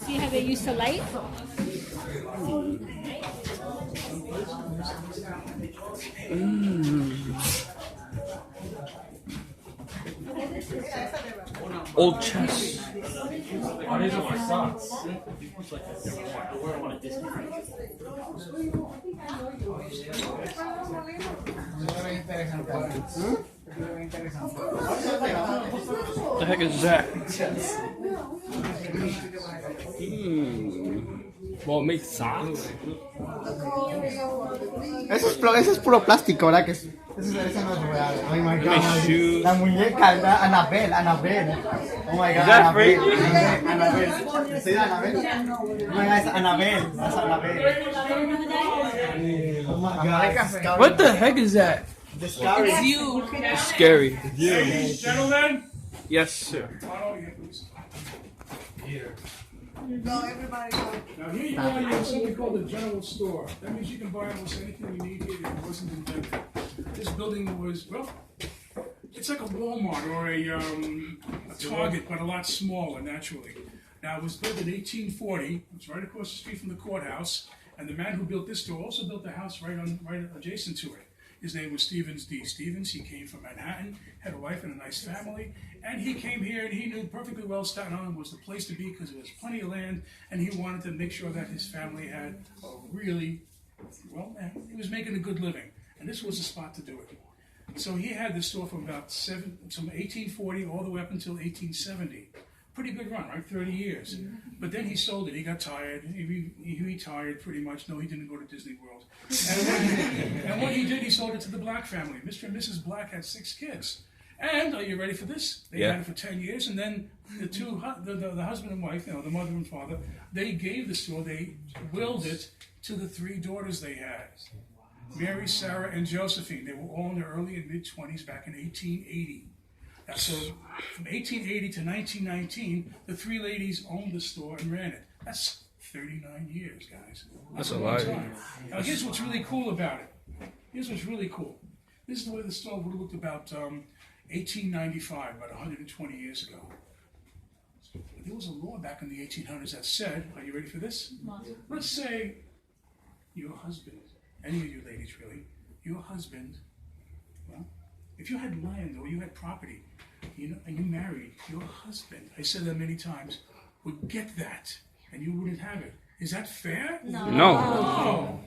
See how they used to light? Old chess. The heck is that? Well, it makes socks. Eso es puro plástico, ¿verdad? Eso no es real. Oh my god. shoes. La muñeca, ¿verdad? Annabelle. Oh my god. Is that Annabelle. fake? Annabelle. ¿Sí, Annabelle? Oh my god, it's Annabelle. That's Annabelle. Oh my god. What the heck is that? It's scary. It's scary. Ladies, gentlemen, Yes, sir. follow here, please. No, everybody go. Now here you are, you have something called a general store. That means you can buy almost anything you need here that wasn't invented. This building was, well, it's like a Walmart or a Target, but a lot smaller, naturally. Now, it was built in 1840. It's right across the street from the courthouse. And the man who built this store also built the house right adjacent to it. His name was Stevens D. Stevens. He came from Manhattan, had a wife and a nice family, and he came here and he knew perfectly well Staten Island was the place to be because there was plenty of land, and he wanted to make sure that his family had a really, well, he was making a good living, and this was the spot to do it. So he had this store from from 1840 all the way up until 1870. Pretty good run, right? 30 years. But then he sold it. He got tired. He retired pretty much. No, he didn't go to Disney World. And what he did, he sold it to the Black family. Mr. and Mrs. Black had 6 kids. And are you ready for this? They had it for 10 years. And then the husband and wife, the mother and father, they gave the store, they willed it to the 3 daughters they had. Mary, Sarah, and Josephine. They were all in their early and mid-20s back in 1880. So from 1880 to 1919, the 3 ladies owned the store and ran it. That's 39 years, guys. That's a long lot. time. Now, here's what's really cool about it. Here's what's really cool. This is the way the store would have looked about 1895, about 120 years ago. But there was a law back in the 1800s that said, are you ready for this? Let's say your husband, any of you ladies really, your husband, well, if you had land or you had property, and you married, your husband, I said that many times, would get that, and you wouldn't have it. Is that fair? No. No.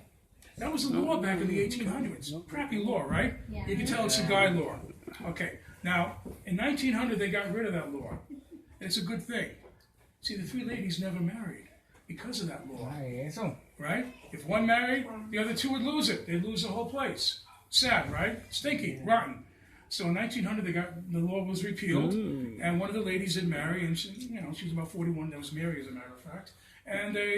That was a law back in the 1800s. Crappy law, right? Yeah. You can tell it's a guy law. Okay. Now, in 1900, they got rid of that law. And it's a good thing. See, the 3 ladies never married because of that law. Right? If one married, the other 2 would lose it. They'd lose the whole place. Sad, right? Stinky, rotten. So in 1900, the law was repealed, and one of the ladies did marry, and she was about 41. That was Mary, as a matter of fact. And they